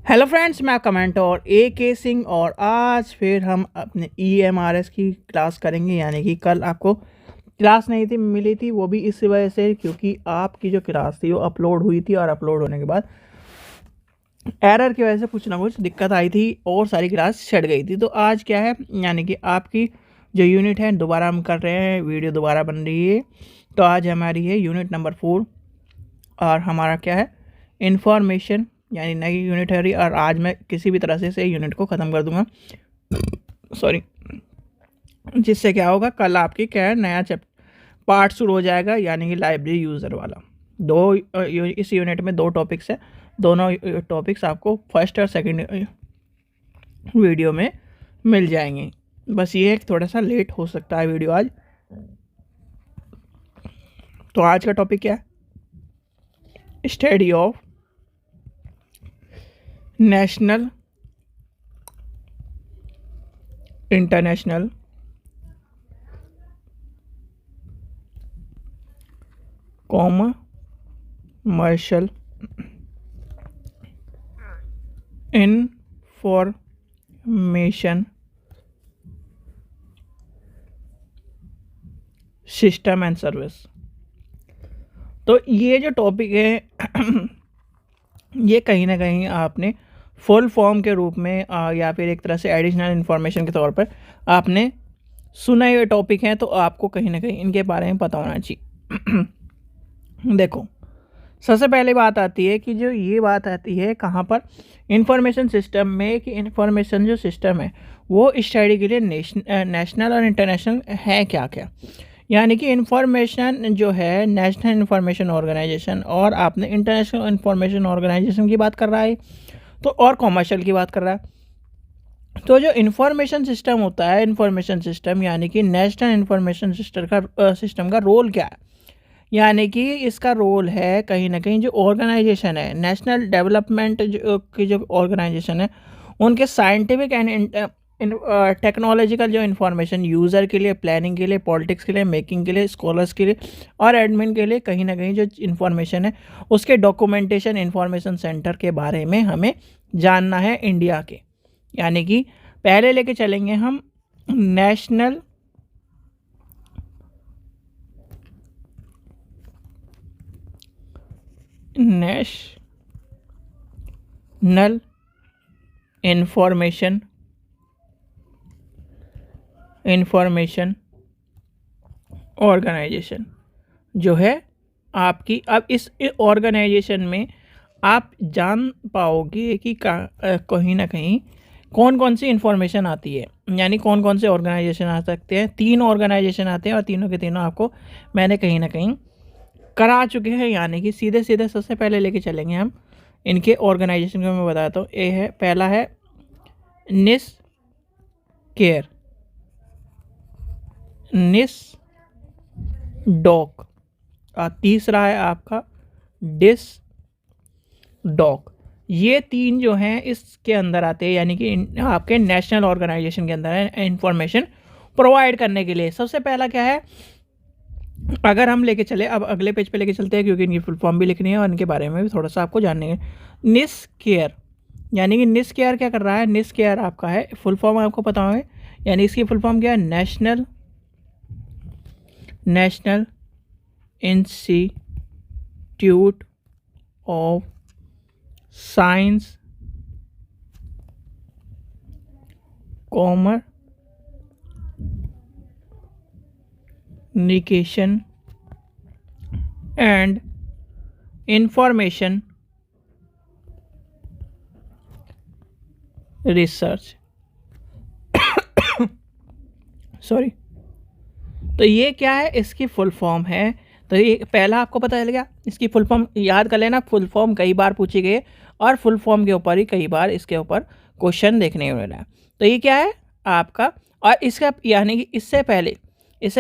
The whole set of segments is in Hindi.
हेलो फ्रेंड्स, मैं कमेंट और ए के सिंह और आज फिर हम अपने EMRS की क्लास करेंगे। यानी कि कल आपको क्लास नहीं थी मिली थी, वो भी इस वजह से क्योंकि आपकी जो क्लास थी वो अपलोड हुई थी और अपलोड होने के बाद एरर की वजह से कुछ ना कुछ दिक्कत आई थी और सारी क्लास छट गई थी। तो आज क्या है, यानी कि आपकी जो यूनिट है दोबारा हम कर रहे हैं, वीडियो दोबारा बन रही है। तो आज हमारी है यूनिट नंबर 4 और हमारा क्या है, इंफॉर्मेशन, यानी नई यूनिट है रही। और आज मैं किसी भी तरह से यूनिट को ख़त्म कर दूंगा, सॉरी। जिससे क्या होगा, कल आपकी क्या है, नया पार्ट शुरू हो जाएगा, यानी कि लाइब्रेरी यूज़र वाला। इस यूनिट में 2 टॉपिक्स है। दोनों टॉपिक्स आपको फर्स्ट और सेकंड वीडियो में मिल जाएंगे। बस ये थोड़ा सा लेट हो सकता है वीडियो आज। तो आज का टॉपिक क्या है, study of national, international, commercial information system and service. तो ये जो टॉपिक है ये कहीं ना कहीं आपने फुल फॉर्म के रूप में या फिर एक तरह से एडिशनल इन्फॉर्मेशन के तौर पर आपने सुना हुए टॉपिक हैं, तो आपको कहीं ना कहीं इनके बारे में पता होना चाहिए। देखो, सबसे पहले बात आती है कि जो ये बात आती है कहाँ पर, इंफॉर्मेशन सिस्टम में, कि इंफॉर्मेशन जो सिस्टम है वो स्टडी के लिए नेशनल और इंटरनेशनल है क्या क्या। यानी कि इंफॉर्मेशन जो है नेशनल इंफॉर्मेशन ऑर्गेनाइजेशन और आपने इंटरनेशनल इंफॉर्मेशन ऑर्गेनाइजेशन की बात कर रहा है, तो और कॉमर्शियल की बात कर रहा है। तो जो इंफॉर्मेशन सिस्टम होता है, इंफॉर्मेशन सिस्टम यानी कि नेशनल इंफॉर्मेशन सिस्टम का रोल क्या है, यानी कि इसका रोल है कहीं ना कहीं जो ऑर्गेनाइजेशन है, नेशनल डेवलपमेंट की जो ऑर्गेनाइजेशन है, उनके साइंटिफिक एंड टेक्नोलॉजिकल जो इन्फॉर्मेशन यूज़र के लिए, प्लानिंग के लिए, पॉलिटिक्स के लिए, मेकिंग के लिए, स्कॉलर्स के लिए और एडमिन के लिए कहीं ना कहीं जो इन्फॉर्मेशन है उसके डॉक्यूमेंटेशन इन्फॉर्मेशन सेंटर के बारे में हमें जानना है इंडिया के। यानी कि पहले लेके चलेंगे हम नेशनल इंफॉर्मेशन ऑर्गेनाइजेशन जो है आपकी। अब इस ऑर्गेनाइजेशन में आप जान पाओगे कि कहीं ना कहीं कौन कौन सी इन्फॉर्मेशन आती है, यानी कौन कौन से ऑर्गेनाइजेशन आ सकते हैं। 3 ऑर्गेनाइजेशन आते हैं और तीनों के तीनों आपको मैंने कहीं ना कहीं करा चुके हैं। यानी कि सीधे सीधे सबसे पहले लेके चलेंगे हम इनके ऑर्गेनाइजेशन को। मैं बताता हूँ, ये है, पहला है निस केयर, निस डॉक, और तीसरा है आपका डिस डॉक। ये 3 जो हैं इसके अंदर आते हैं, यानी कि आपके नेशनल ऑर्गेनाइजेशन के अंदर है इंफॉर्मेशन प्रोवाइड करने के लिए। सबसे पहला क्या है, अगर हम लेके चले, अब अगले पेज पे लेके चलते हैं क्योंकि इनकी फुल फॉर्म भी लिखनी है और इनके बारे में भी थोड़ा सा आपको जानने है। निस केयर, यानी कि निस केयर क्या कर रहा है, निस केयर आपका है, फुल फॉर्म आपको पता है, यानी इसकी फुल फॉर्म क्या है, national institute of science, communication and information research, sorry. तो ये क्या है, इसकी फुल फॉर्म है। तो ये पहला आपको पता चल गया, इसकी फुल फॉर्म याद कर लेना। फुल फॉर्म कई बार पूछी गई है और फुल फॉर्म के ऊपर ही कई बार इसके ऊपर क्वेश्चन देखने को मिला है। तो ये क्या है आपका, और इसका यानी कि इससे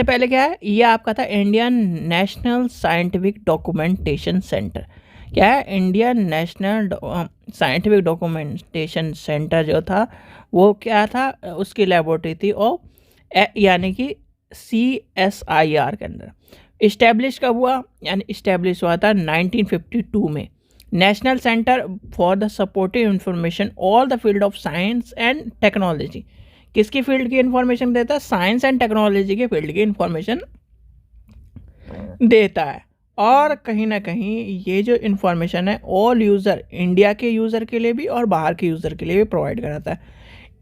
पहले क्या है, ये आपका था Indian national scientific documentation centre. क्या है, Indian national scientific documentation centre जो था वो क्या था, उसकी लेबोरेटरी थी, और यानी कि CSIR के अंदर। इस्टेब्लिश कब हुआ, यानी इस्टेब्लिश हुआ था 1952 में। National centre for the supportive information all the field of science and technology. किसकी फील्ड की इंफॉर्मेशन देता है? साइंस एंड टेक्नोलॉजी के फील्ड की इंफॉर्मेशन देता है। और कहीं ना कहीं ये जो इन्फॉर्मेशन है ऑल यूज़र, इंडिया के यूज़र के लिए भी और बाहर के यूज़र के लिए भी प्रोवाइड कराता है।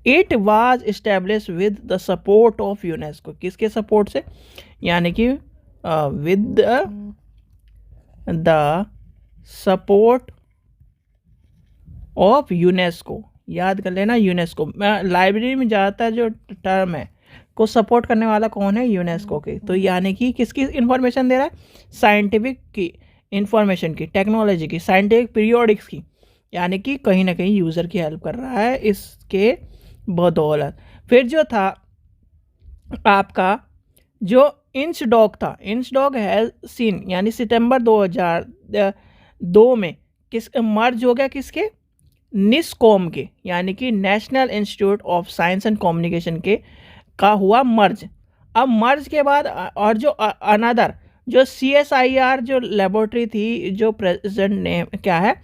It was establish with the support of UNESCO. किसके सपोर्ट से? यानी कि with the support of UNESCO. याद कर लेना, यूनेस्को। लाइब्रेरी में ज़्यादातर जो टर्म है को सपोर्ट करने वाला कौन है? यूनेस्को के। तो यानी कि किसकी इंफॉर्मेशन दे रहा है? साइंटिफिक की इंफॉर्मेशन की, टेक्नोलॉजी की, साइंटिफिक पीरियोडिक्स की। यानी कि कहीं ना कहीं यूज़र की हेल्प कर रहा है इसके बदौलत। फिर जो था आपका जो इंचडॉग था, इंचडॉग हैज सीन, यानी सितंबर 2002 में किस मर्ज हो गया? किसके? निस्कॉम के, यानी कि national institute of science and communication के का हुआ मर्ज। अब मर्ज के बाद और जो अनदर जो CSIR जो लेबोरेटरी थी, जो प्रेजेंट नेम क्या है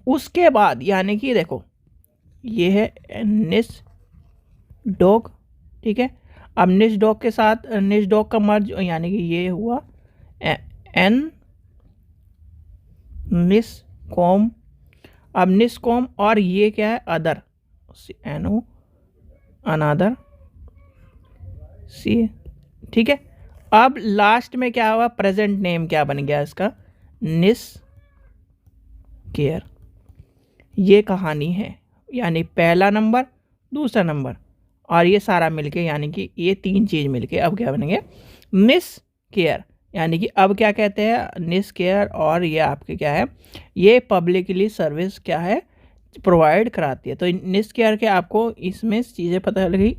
उसके बाद, यानी कि देखो ये है निस्डॉग, ठीक है। अब निस्डॉग के साथ निस्डॉग का मर्ज, यानी कि ये हुआ एन निस्कॉम। अब निस्कॉम और ये क्या है? अदर, NO अनदर सी, ठीक है। अब लास्ट में क्या हुआ? प्रेजेंट नेम क्या बन गया इसका? निस केयर। ये कहानी है, यानी पहला नंबर, दूसरा नंबर और ये सारा मिलके, यानी कि ये तीन चीज़ मिलके अब क्या बनेंगे? निस केयर। यानी कि अब क्या कहते हैं? निस केयर। और ये आपके क्या है? ये पब्लिकली सर्विस क्या है? प्रोवाइड कराती है। तो निस केयर के आपको इसमें चीज़ें पता चल गई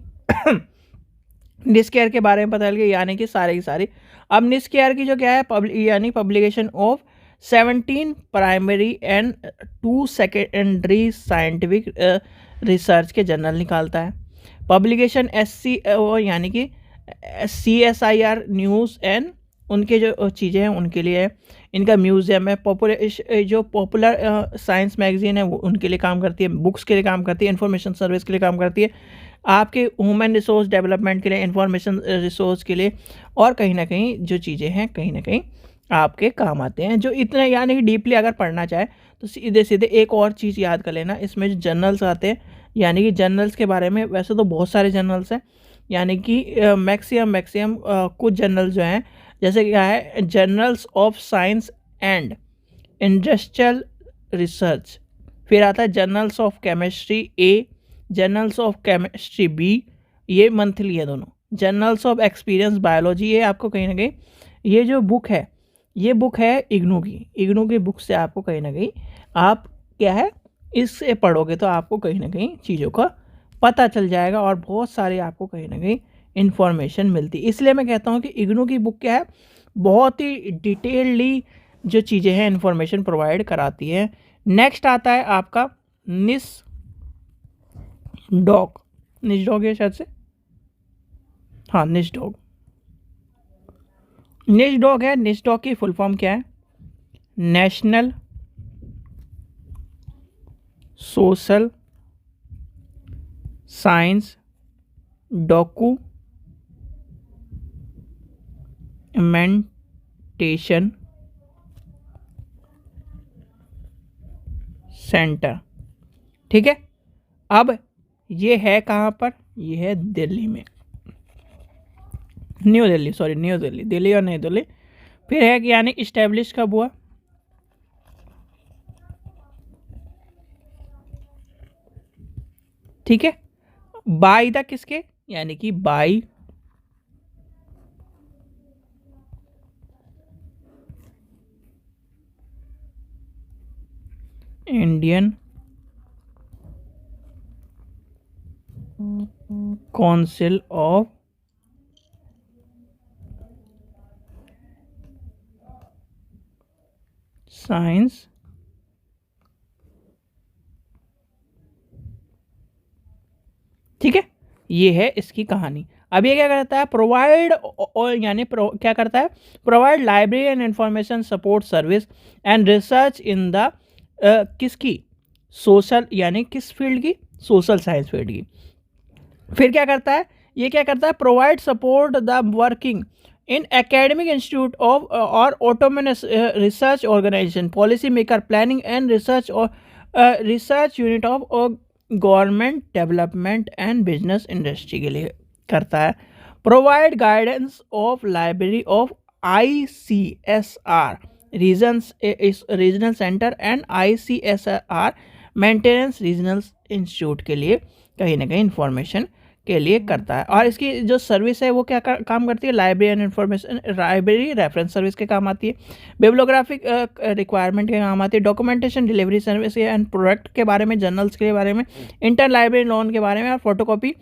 निस केयर के बारे में पता चल गई, यानी कि सारे की सारी। अब निस केयर की जो क्या है? यानी publication of 17 primary and 2 secondary scientific research के जर्नल निकालता है। पब्लिकेशन यानी कि CSIR न्यूज़ एंड उनके जो चीज़ें हैं उनके लिए है। इनका म्यूज़ियम है। जो पॉपुलर साइंस मैगजीन है वो उनके लिए काम करती है, बुक्स के लिए काम करती है, इंफॉर्मेशन सर्विस के लिए काम करती है, आपके ह्यूमन रिसोर्स डेवलपमेंट के लिए, इंफॉर्मेशन रिसोर्स के लिए, और कहीं ना कहीं जो चीज़ें हैं कहीं ना कहीं आपके काम आते हैं। जो इतने यानी कि डीपली अगर पढ़ना चाहे तो सीधे सीधे एक और चीज़ याद कर लेना, इसमें जो जर्नल्स आते हैं, यानी कि जर्नल्स के बारे में वैसे तो बहुत सारे जर्नल्स हैं, यानी कि मैक्सिमम कुछ जर्नल जो हैं, जैसे क्या है? Journals of science and industrial research. फिर आता है journals of chemistry A, journals of chemistry B, ये मंथली है दोनों। जर्नल्स ऑफ एक्सपीरियंस बायोलॉजी, ये आपको कहीं ना कहीं ये जो बुक है, ये बुक है इग्नू की बुक से आपको कहीं ना कहीं आप क्या है इससे पढ़ोगे तो आपको कहीं ना कहीं चीज़ों का पता चल जाएगा और बहुत सारे आपको कहीं ना कहीं इन्फॉर्मेशन मिलती। इसलिए मैं कहता हूँ कि इग्नू की बुक क्या है? बहुत ही डिटेलली जो चीज़ें हैं इन्फॉर्मेशन प्रोवाइड कराती है। नेक्स्ट आता है आपका निस्डॉग है शायद से, हाँ निस्डॉग है। निस्डॉग की फुल फॉर्म क्या है? National social science documentation centre, ठीक है। अब ये है कहाँ पर? ये है दिल्ली में, न्यू दिल्ली, दिल्ली और नई दिल्ली। फिर है कि यानी इस्टेब्लिश कब हुआ? ठीक है, बाय द किसके? यानी कि by Indian council of science ठीक है, ये है इसकी कहानी। अब ये क्या करता है? प्रोवाइड यानी क्या करता है? Provide library and information support service and research in the किसकी, सोशल यानी किस फील्ड की, सोशल साइंस फील्ड की। फिर क्या करता है, ये क्या करता है, provide support the working in academic institute of और autonomous research organization, policy maker, planning and research और research unit of government development and business industry के लिए करता है। Provide guidance of library of ICSR regional centre and ICSR maintenance regional institute के लिए कहीं ना कहीं इंफॉर्मेशन के लिए करता है। और इसकी जो सर्विस है वो क्या काम करती है, library and information, library reference service के काम आती है, बिब्लियोग्राफिक रिक्वायरमेंट के काम आती है, documentation delivery service and product के बारे में, जर्नल्स के बारे में, इंटर लाइब्रेरी लोन के बारे में, और फोटोकॉपी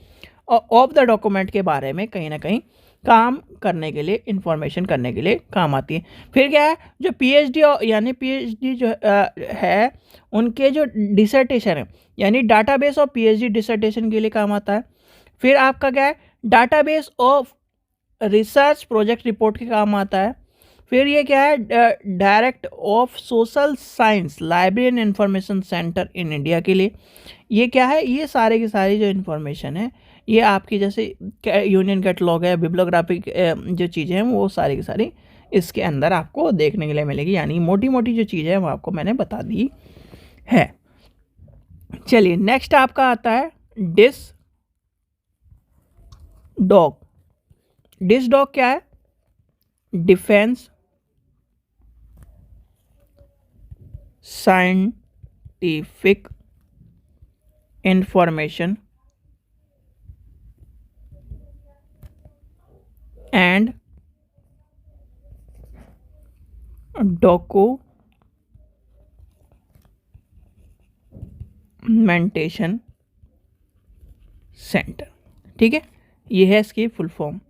ऑफ द डॉक्यूमेंट के बारे में कहीं ना कहीं काम करने के लिए, इंफॉर्मेशन करने के लिए काम आती है। फिर क्या है, जो PhD यानी PhD जो है उनके जो डिसर्टेशन है यानी डाटाबेस ऑफ PhD डिसर्टेशन के लिए काम आता है। फिर आपका क्या है, database of research project report के काम आता है। फिर ये क्या है, direct of social science library and information centre in India के लिए। ये क्या है, ये सारे की सारी जो इन्फॉर्मेशन है ये आपकी जैसे यूनियन कैटलॉग है, बिब्लियोग्राफिक जो चीज़ें हैं वो सारी की सारी इसके अंदर आपको देखने के लिए मिलेगी। यानी मोटी मोटी जो चीज़ें हैं वो आपको मैंने बता दी है। चलिए नेक्स्ट आपका आता है डिस डॉग। डिस डॉग क्या है, defence scientific information and documentation centre. ठीक है, ये है इसकी फुल फॉर्म।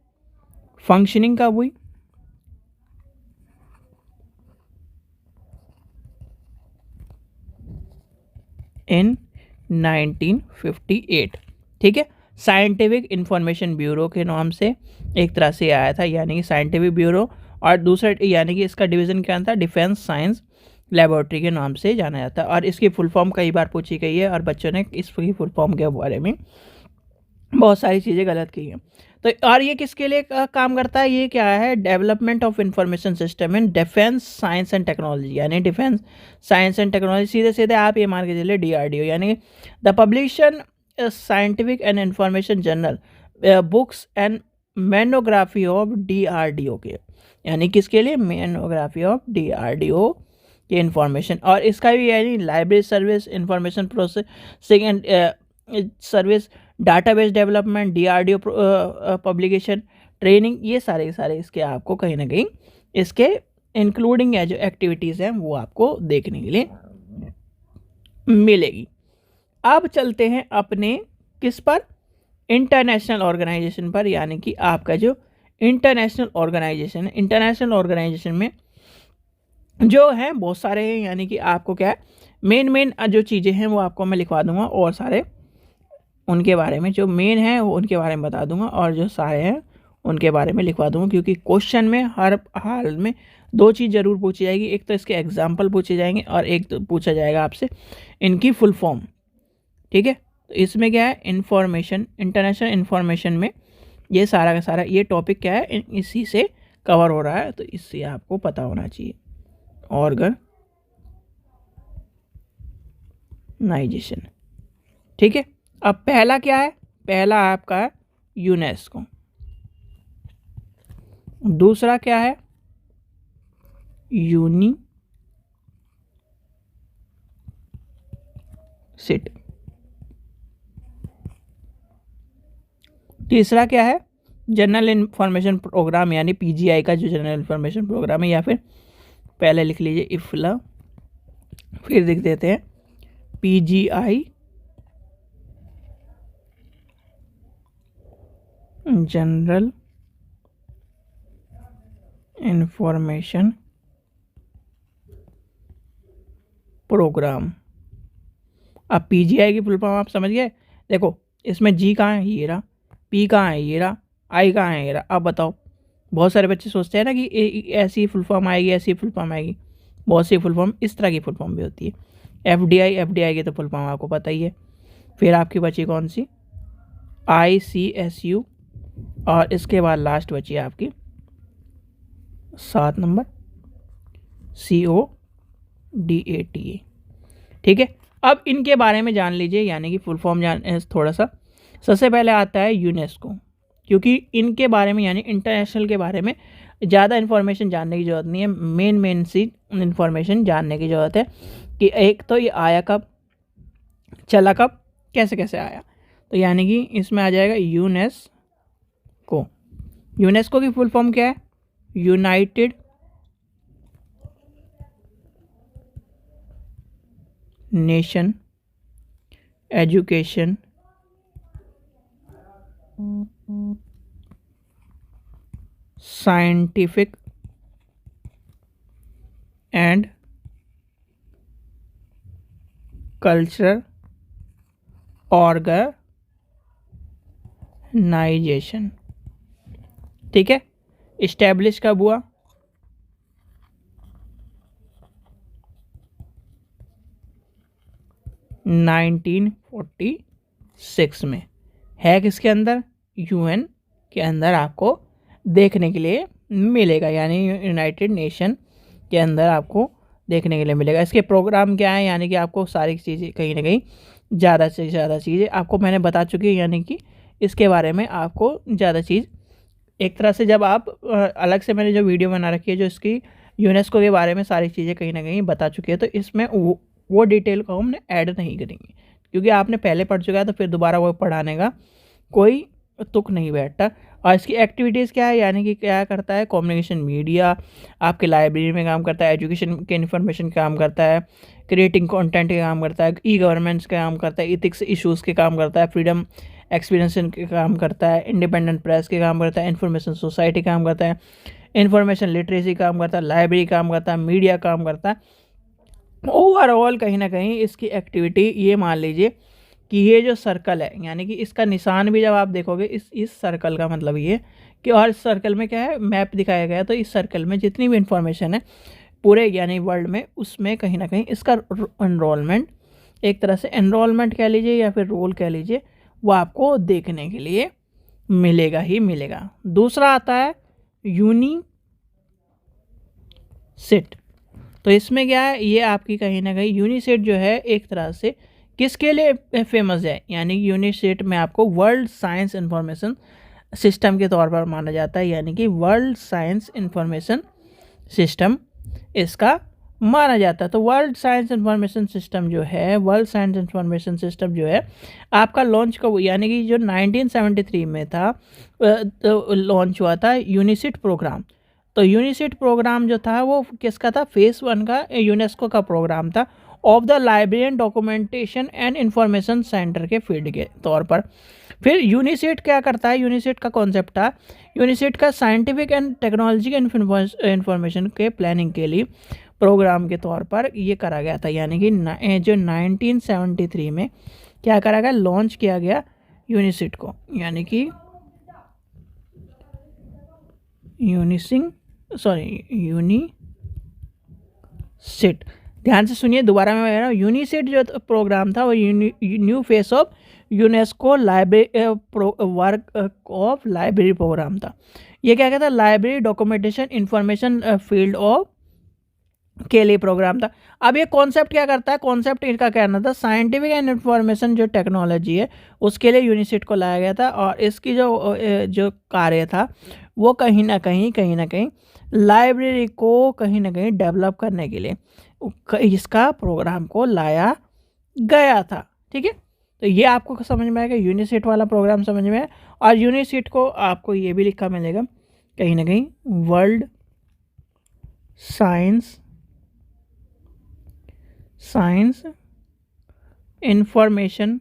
फंक्शनिंग कब हुई, इन 1958। ठीक है, साइंटिफिक इंफॉर्मेशन ब्यूरो के नाम से एक तरह से आया था, यानी कि साइंटिफिक ब्यूरो, और दूसरा यानी कि इसका डिवीज़न क्या था, डिफेंस साइंस लेबोरेटरी के नाम से जाना जाता है। और इसकी फुल फॉर्म कई बार पूछी गई है और बच्चों ने इसकी फुल फॉर्म के बारे में बहुत सारी चीज़ें गलत की हैं। तो और ये किसके लिए काम करता है, ये क्या है, development of information system in defence science and technology, यानी डिफेंस साइंस एंड टेक्नोलॉजी। सीधे सीधे आप ये मान के चलिए DRDO, यानी the publication scientific and information journal books and monography of DRDO के, यानी किसके लिए, मेनोग्राफी ऑफ DRDO के इंफॉर्मेशन। और इसका भी यानी library service, information processing and service, database development, DRDO publication, training, ये सारे के सारे इसके आपको कहीं ना कहीं इसके इंक्लूडिंग जो एक्टिविटीज़ हैं वो आपको देखने के लिए मिलेगी। अब चलते हैं अपने किस पर, इंटरनेशनल ऑर्गेनाइजेशन पर, यानी कि आपका जो इंटरनेशनल ऑर्गेनाइजेशन है, इंटरनेशनल ऑर्गेनाइजेशन में जो है बहुत सारे हैं, यानी कि आपको क्या है, मेन जो चीज़ें हैं वो आपको मैं लिखवा दूंगा, और सारे उनके बारे में जो मेन है वो उनके बारे में बता दूंगा, और जो सारे हैं उनके बारे में लिखवा दूंगा, क्योंकि क्वेश्चन में हर हाल में दो चीज़ ज़रूर पूछी जाएगी, एक तो इसके एग्जाम्पल पूछे जाएंगे और एक तो पूछा जाएगा आपसे इनकी फुल फॉर्म। ठीक है, तो इसमें क्या है, इंफॉर्मेशन, इंटरनेशनल इंफॉर्मेशन में ये सारा का सारा ये टॉपिक क्या है, इसी से कवर हो रहा है, तो इससे आपको पता होना चाहिए। ऑर्गेनाइजेशन, ठीक है। अब पहला क्या है, पहला आपका है यूनेस्को, दूसरा क्या है, यूनिसिटी, तीसरा क्या है, जनरल इंफॉर्मेशन प्रोग्राम, यानी PGI का जो जनरल इंफॉर्मेशन प्रोग्राम है, या फिर पहले लिख लीजिए इफ्ला, फिर लिख देते हैं PGI जनरल इंफॉर्मेशन प्रोग्राम। अब PGI की फुल फॉर्म आप समझ गए, देखो इसमें G कहाँ है, ये रहा, P कहाँ है, ये रहा, I कहाँ है, ये रहा। अब बताओ, बहुत सारे बच्चे सोचते हैं ना कि ऐसी फुल फॉर्म आएगी, ऐसी फुल फॉर्म आएगी, बहुत सी फुल फॉर्म इस तरह की फुल फॉर्म भी होती है। एफडीआई की तो फुल फॉर्म आपको पता ही है। फिर आपकी बची कौन सी, ICSU, और इसके बाद लास्ट बची आपकी 7 नंबर CODATA। ठीक है, अब इनके बारे में जान लीजिए, यानी कि फुल फॉर्म जान थोड़ा सा। सबसे पहले आता है यूनेस्को, क्योंकि इनके बारे में यानी इंटरनेशनल के बारे में ज़्यादा इन्फॉर्मेशन जानने की ज़रूरत नहीं है। मेन सी इन्फॉर्मेशन जानने की ज़रूरत है कि एक तो ये आया कब, चला कब, कैसे कैसे आया। तो यानी कि इसमें आ जाएगा यूनेस्को। यूनेस्को की फुल फॉर्म क्या है, United Nation Education Scientific and Cultural Organisation. ठीक है, इस्टेब्लिश कब हुआ, 1946 में। है किसके अंदर, UN के अंदर आपको देखने के लिए मिलेगा, यानी यूनाइटेड नेशन के अंदर आपको देखने के लिए मिलेगा। इसके प्रोग्राम क्या है, यानी कि आपको सारी चीज़ें कहीं ना कहीं ज़्यादा से ज़्यादा चीज़ें आपको मैंने बता चुकी है, यानी कि इसके बारे में आपको ज़्यादा चीज़ एक तरह से जब आप अलग से मैंने जो वीडियो बना रखी है जो इसकी यूनेस्को के बारे में सारी चीज़ें कहीं ना कहीं बता चुकी है, तो इसमें वो डिटेल को हमने ऐड नहीं करेंगे, क्योंकि आपने पहले पढ़ चुका है तो फिर दोबारा वो पढ़ाने का कोई तुक नहीं बैठता। और इसकी एक्टिविटीज़ क्या है, यानी कि क्या करता है, कम्युनिकेशन मीडिया, आपके लाइब्रेरी में काम करता है, एजुकेशन के इन्फॉर्मेशन काम करता है, क्रिएटिंग कंटेंट के काम करता है, गवर्नेंस के काम करता है, इथिक्स इश्यूज़ के काम करता है, फ्रीडम एक्सपीरियंस के काम करता है, इंडिपेंडेंट प्रेस के काम करता है, इन्फॉर्मेशन सोसाइटी काम करता है, इन्फॉर्मेशन लिटरेसी काम करता है, लाइब्रेरी काम करता है, मीडिया काम करता है। ओवरऑल कहीं ना कहीं इसकी एक्टिविटी ये मान लीजिए कि ये जो सर्कल है, यानी कि इसका निशान भी जब आप देखोगे इस सर्कल का मतलब ये कि, और इस सर्कल में क्या है, मैप दिखाया गया, तो इस सर्कल में जितनी भी इंफॉर्मेशन है पूरे यानी वर्ल्ड में, उसमें कहीं ना कहीं इसका एनरोलमेंट, एक तरह से एनरोलमेंट कह लीजिए या फिर रोल कह लीजिए, वो आपको देखने के लिए मिलेगा ही मिलेगा। दूसरा आता है यूनिसेट। तो इसमें क्या है, ये आपकी कहीं ना कहीं यूनिसेट जो है एक तरह से किसके लिए फेमस है, यानी यूनिसेट में आपको वर्ल्ड साइंस इंफॉर्मेशन सिस्टम के तौर पर माना जाता है, यानी कि वर्ल्ड साइंस इंफॉर्मेशन सिस्टम इसका माना जाता है। तो वर्ल्ड साइंस इंफॉर्मेशन सिस्टम जो है, वर्ल्ड साइंस इंफॉर्मेशन सिस्टम जो है आपका लॉन्च कब, यानी कि जो 1973 में था तो लॉन्च हुआ था यूनिसेट प्रोग्राम। तो यूनिसेट प्रोग्राम जो था वो किसका था, फेज़ 1 का यूनेस्को का प्रोग्राम था, of the library documentation and information centre के फील्ड के तौर पर। फिर यूनिसेट क्या करता है, यूनिसेट का कॉन्सेप्ट था, यूनिसेट का साइंटिफिक एंड टेक्नोलॉजिकल इंफॉर्मेशन के प्लानिंग के लिए प्रोग्राम के तौर पर ये करा गया था, यानी कि जो 1973 में क्या करा गया, लॉन्च किया गया यूनिसेट को, यानी कि यूनिसेट। ध्यान से सुनिए, दोबारा मैं कह रहा हूँ, यूनिसेट जो प्रोग्राम था वो new face of UNESCO library work of library programme था। ये क्या कहता है, library documentation information field of के लिए प्रोग्राम था। अब ये कॉन्सेप्ट क्या करता है, कॉन्सेप्ट इनका कहना था साइंटिफिक एंड इंफॉर्मेशन जो टेक्नोलॉजी है उसके लिए यूनिसेट को लाया गया था, और इसकी जो कार्य था वो कहीं ना कहीं लाइब्रेरी को कहीं ना कहीं डेवलप करने के लिए इसका प्रोग्राम को लाया गया था। ठीक है, तो ये आपको समझ में आएगा, यूनिसेट वाला प्रोग्राम समझ में आया। और यूनिसेट को आपको ये भी लिखा मिलेगा कहीं ना कहीं, वर्ल्ड साइंस इंफॉर्मेशन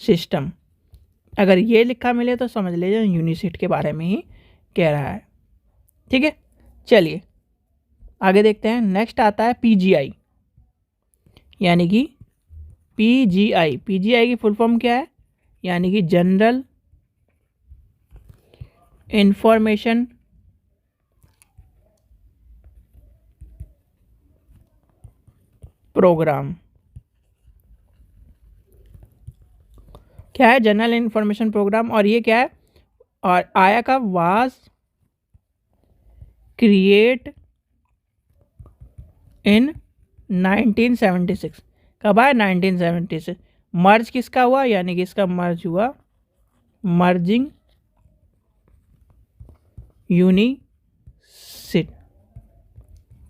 सिस्टम। अगर ये लिखा मिले तो समझ लीजिए यूनिसेट के बारे में ही कह रहा है। ठीक है, चलिए आगे देखते हैं। नेक्स्ट आता है PGI, यानी कि PGI की फुल फॉर्म क्या है, यानी कि जनरल इंफॉर्मेशन प्रोग्राम। क्या है? General information programme. और ये क्या है? और आया कब? Was create in 1976। कब आया? 1976। मर्ज किसका हुआ? यानी कि इसका मर्ज हुआ, मर्जिंग यूनिसिट।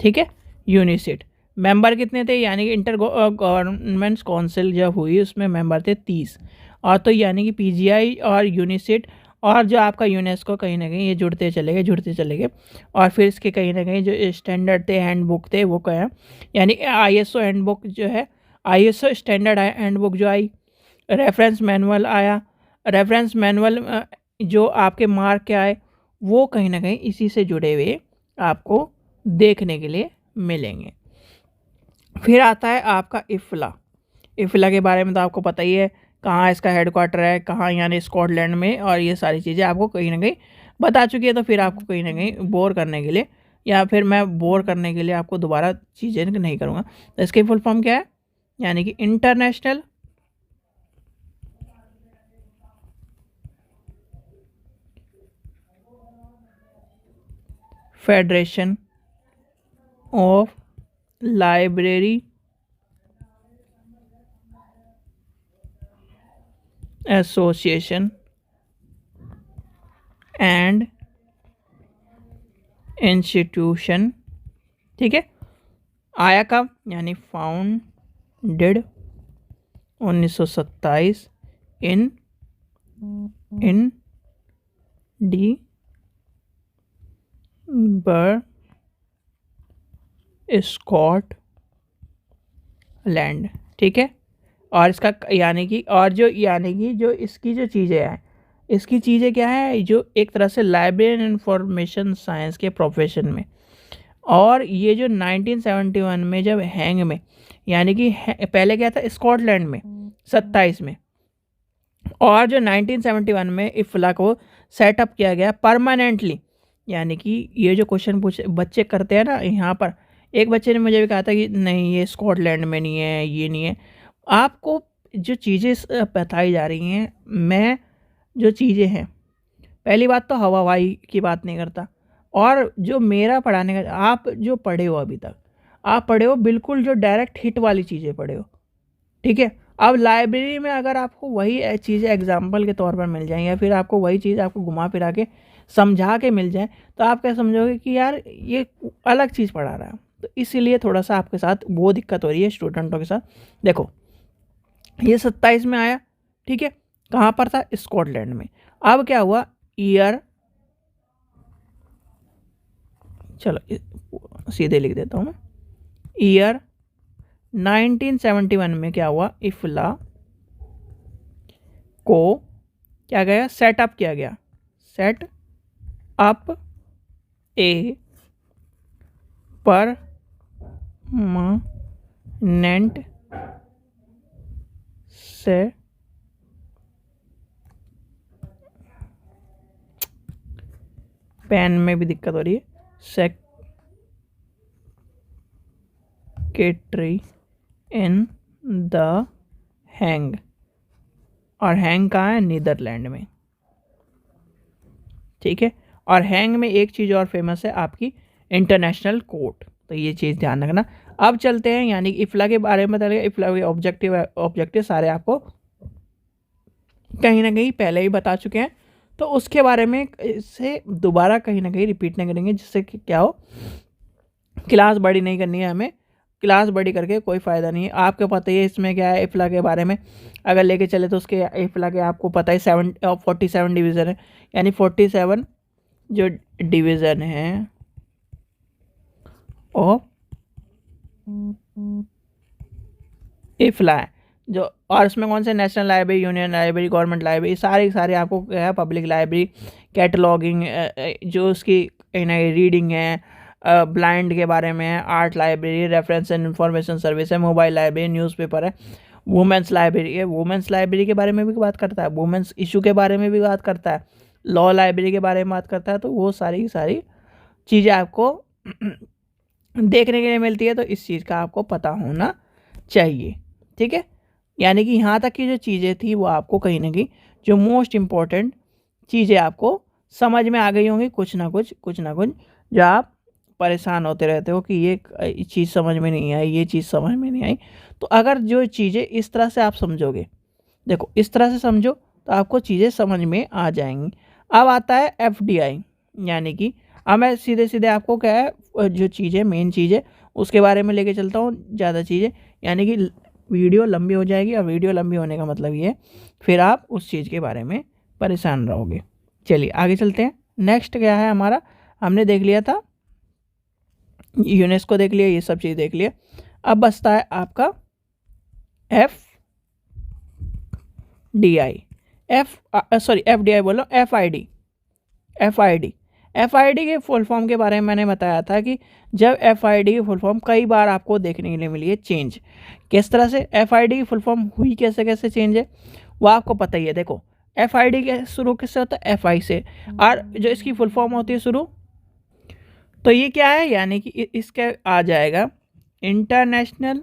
ठीक है, यूनिसिट। मेंबर कितने थे? यानी कि इंटर गवर्नमेंट्स काउंसिल जब हुई उसमें मेंबर थे 30। और तो यानी कि पीजीआई और यूनिसिट और जो आपका यूनेस्को कहीं ना कहीं ये जुड़ते चले गए। और फिर इसके कहीं ना कहीं जो स्टैंडर्ड थे, हैंडबुक थे, वो क्या है, यानी आईएसओ हैंडबुक जो है, आईएसओ स्टैंडर्ड हैंडबुक जो आई, रेफरेंस मैनुअल आया। रेफरेंस मैनुअल जो आपके मार्क के आए वो कहीं ना कहीं इसी से जुड़े हुए आपको देखने के लिए मिलेंगे। फिर आता है आपका इफ्ला। इफ्ला के बारे में तो आपको पता ही है, कहाँ इसका हेडक्वार्टर है, कहाँ, यानी स्कॉटलैंड में। और ये सारी चीज़ें आपको कहीं ना कहीं बता चुकी है, तो फिर आपको कहीं ना कहीं बोर करने के लिए, या फिर मैं बोर करने के लिए आपको दोबारा चीज़ें नहीं करूँगा। तो इसकी फुल फॉर्म क्या है? यानी कि international federation of library association and institution. ठीक है, आया कब? यानी फाउंडेड 1927 इन डी स्कॉटलैंड। ठीक है, और इसका यानी कि जो इसकी जो चीज़ें हैं, इसकी चीज़ें क्या है, जो एक तरह से लाइब्रेरी एंड इंफॉर्मेशन साइंस के प्रोफेशन में। और ये जो 1971 में जब हैंग में, यानी कि पहले क्या था स्कॉटलैंड में 27 में, और जो 1971 में इफ्ला को सेटअप किया गया परमानेंटली। यानी कि ये जो क्वेश्चन बच्चे करते हैं ना, यहाँ पर एक बच्चे ने मुझे भी कहा था कि नहीं ये स्कॉटलैंड में नहीं है, ये नहीं है। आपको जो चीज़ें बताई जा रही हैं, मैं जो चीज़ें हैं, पहली बात तो हवाई की बात नहीं करता। और जो मेरा पढ़ाने का, आप जो पढ़े हो अभी तक, आप पढ़े हो बिल्कुल जो डायरेक्ट हिट वाली चीज़ें पढ़े हो। ठीक है, अब लाइब्रेरी में अगर आपको वही चीज़ें एग्जाम्पल के तौर पर मिल जाएँ, या फिर आपको वही चीज़ आपको घुमा फिरा के समझा के मिल जाए, तो आप क्या समझोगे कि यार ये अलग चीज़ पढ़ा रहा है। तो इसीलिए थोड़ा सा आपके साथ वो दिक्कत हो रही है स्टूडेंटों के साथ। देखो ये 27 में आया, ठीक है, कहाँ पर था? स्कॉटलैंड में। अब क्या हुआ? ईयर, चलो सीधे लिख देता हूँ मैं, ईयर 1971 में क्या हुआ? इफ्ला को क्या गया? सेटअप किया गया। सेट अप ए परमानेंट से पेन में भी दिक्कत हो रही है, सेक्रेटरी इन द हैंग। और हैंग कहाँ है? नीदरलैंड में। ठीक है, और हैंग में एक चीज़ और फेमस है आपकी, इंटरनेशनल कोर्ट। तो ये चीज़ ध्यान रखना। अब चलते हैं, यानी कि इफ्ला के बारे में बता दिया। इफ्ला के ऑब्जेक्टिव सारे आपको कहीं ना कहीं पहले ही बता चुके हैं, तो उसके बारे में इसे दोबारा कहीं ना कहीं रिपीट नहीं करेंगे, जिससे कि क्या हो, क्लास बड़ी नहीं करनी है हमें। क्लास बड़ी करके कोई फ़ायदा नहीं है। आपको पता ही है इसमें क्या है, इफ्ला के बारे में अगर लेके चले तो उसके इफ्ला के आपको पता है 47 डिवीज़न है, यानी 47 जो डिवीज़न है ओ इफ्ला है जो। और उसमें कौन से? National library, union library, government library, सारे आपको क्या है, पब्लिक लाइब्रेरी, कैटलॉगिंग, जो उसकी रीडिंग है, ब्लाइंड के बारे में है, art library, reference and information service है, मोबाइल लाइब्रेरी, न्यूज़पेपर है, वुमेंस लाइब्रेरी है, वुमेंस लाइब्रेरी के बारे में भी बात करता है, वुमेंस इशू के बारे में भी बात करता है, लॉ लाइब्रेरी के बारे में बात करता है। तो वो सारी चीज़ें आपको देखने के लिए मिलती है, तो इस चीज़ का आपको पता होना चाहिए। ठीक है, यानी कि यहाँ तक की जो चीज़ें थी वो आपको कहीं ना कहीं जो मोस्ट इम्पोर्टेंट चीज़ें आपको समझ में आ गई होंगी, कुछ ना कुछ जो आप परेशान होते रहते हो कि ये चीज़ समझ में नहीं आई, ये चीज़ समझ में नहीं आई। तो अगर जो चीज़ें इस तरह से आप समझोगे, देखो इस तरह से समझो तो आपको चीज़ें समझ में आ जाएंगी। अब आता है FDI, यानी कि अब मैं सीधे सीधे आपको क्या है जो चीज़ें मेन चीज़ें उसके बारे में लेके चलता हूँ। ज़्यादा चीज़ें यानी कि वीडियो लंबी हो जाएगी, और वीडियो लंबी होने का मतलब ये फिर आप उस चीज़ के बारे में परेशान रहोगे। चलिए आगे चलते हैं। नेक्स्ट क्या है हमारा, हमने देख लिया था यूनेस्को देख लिया, ये सब चीज़ देख लिया। अब बचता है आपका FDI, FDI बोलो, FID के फुल फॉर्म के बारे में मैंने बताया था कि जब FID की फुल फॉर्म कई बार आपको देखने के लिए मिली है चेंज। किस तरह से FID की फुल फॉर्म हुई, कैसे कैसे चेंज है वो आपको पता ही है। देखो FID के शुरू किससे होता है, FI से, और जो इसकी फुल फॉर्म होती है शुरू, तो ये क्या है, यानी कि इसका आ जाएगा international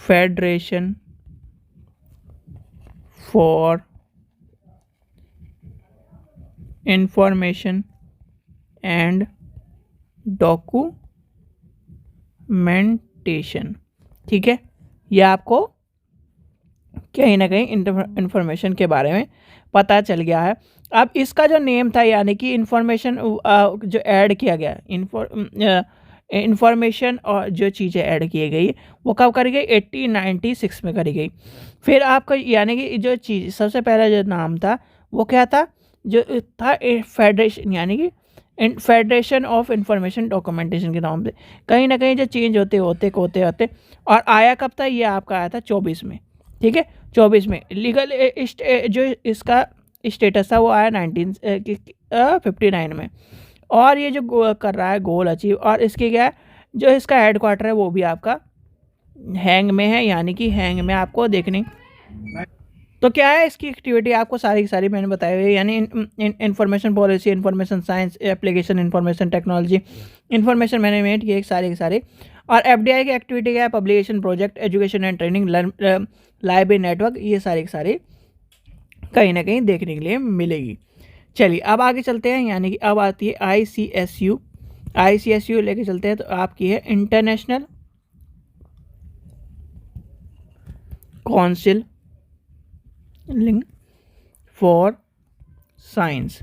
federation for information and documentation. ठीक है, यह आपको कहीं ना कहीं इंफॉर्मेशन के बारे में पता चल गया है। अब इसका जो नेम था, यानी कि इंफॉर्मेशन जो ऐड किया गया, इंफॉर्मेशन और जो चीज़ें ऐड की गई वो कब करी गई, 1896 में करी गई। फिर आपका यानी कि जो चीज़ सबसे पहला जो नाम था वो क्या था, जो था फेडरेशन, यानी कि फेडरेशन ऑफ इंफॉर्मेशन डॉक्यूमेंटेशन के नाम से कहीं ना कहीं जो चेंज होते और आया कब था, ये आपका आया था 24 में। ठीक है, 24 में लीगल जो इसका स्टेटस था वो आया 1959 में। और ये जो कर रहा है गोल अचीव, और इसके क्या है जो इसका हेडक्वार्टर है वो भी आपका हैंग में है, यानी कि हैंग में आपको देखने। तो क्या है इसकी एक्टिविटी आपको सारी की सारी मैंने बताई हुई है, यानी information policy, information science, application, information technology, information management, ये सारे के सारे। और FDI की एक्टिविटी क्या है, publication, project, education and training, library network, ये सारे के सारे कहीं ना कहीं देखने के लिए मिलेगी। चलिए अब आगे चलते हैं, यानी कि अब आती है ICSU लेके चलते हैं। तो आपकी है इंटरनेशनल काउंसिल फॉर साइंस।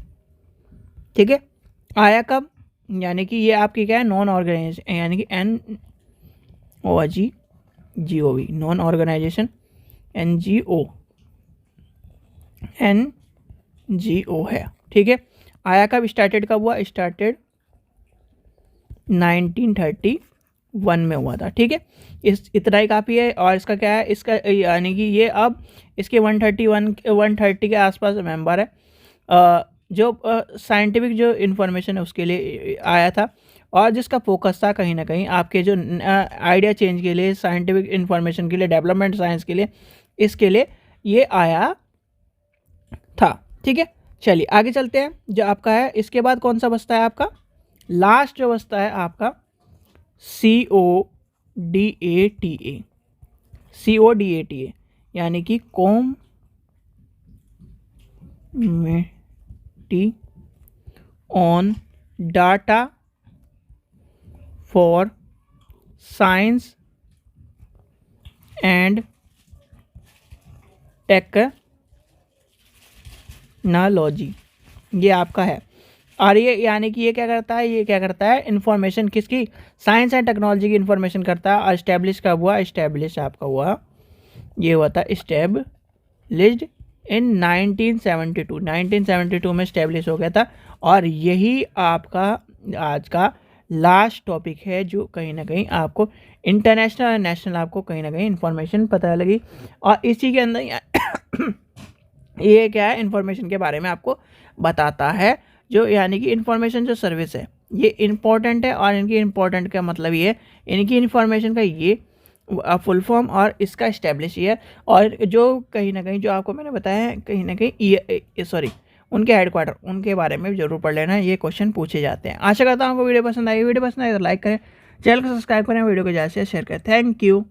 ठीक है, आया कब, यानी कि ये आपकी क्या है नॉन ऑर्गेनाइजेशन, यानी कि NORGOV, नॉन ऑर्गेनाइजेशन, NGO है। ठीक है, आया कब, स्टार्टेड कब हुआ, स्टार्टेड 1931 में हुआ था। ठीक है, इस इतना ही काफ़ी है। और इसका क्या है, इसका यानी कि ये अब इसके 130 के आसपास मेंबर है। जो साइंटिफिक जो इन्फॉर्मेशन है उसके लिए आया था, और जिसका फोकस था कहीं ना कहीं आपके जो आइडिया चेंज के लिए, साइंटिफिक इन्फॉर्मेशन के लिए, डेवलपमेंट साइंस के लिए, इसके लिए ये आया था। ठीक है, चलिए आगे चलते हैं। जो आपका है इसके बाद कौन सा बचता है, आपका लास्ट जो बचता है आपका CODATA, यानी कि comity on data for science and technology, ये आपका है। और ये यानी कि ये क्या करता है, इन्फॉर्मेशन किसकी, साइंस एंड टेक्नोलॉजी की इन्फॉर्मेशन करता है। और इस्टेब्लिश कब हुआ, आपका हुआ, ये हुआ था इस्टेब्लिश्ड इन 1972 में इस्टेब्लिश हो गया था। और यही आपका आज का लास्ट टॉपिक है, जो कहीं ना कहीं आपको इंटरनेशनल और नेशनल आपको कहीं ना कहीं इन्फॉर्मेशन पता लगी। और इसी के अंदर ये क्या है, इन्फॉर्मेशन के बारे में आपको बताता है, जो यानी कि इन्फॉर्मेशन जो सर्विस है ये इम्पोर्टेंट है। और इनकी इम्पोर्टेंट का मतलब ये, इनकी इन्फॉर्मेशन का ये फुल फॉर्म और इसका इस्टेब्लिश ईयर, और जो कहीं ना कहीं जो आपको मैंने बताया है कहीं ना कहीं उनके हेडक्वार्टर, उनके बारे में भी जरूर पढ़ लेना, ये क्वेश्चन पूछे जाते हैं। आशा करता हूँ आपको वीडियो पसंद आई। वीडियो पसंद आई तो लाइक करें, चैनल को सब्सक्राइब करें, वीडियो को ज़्यादा से शेयर करें। Thank you.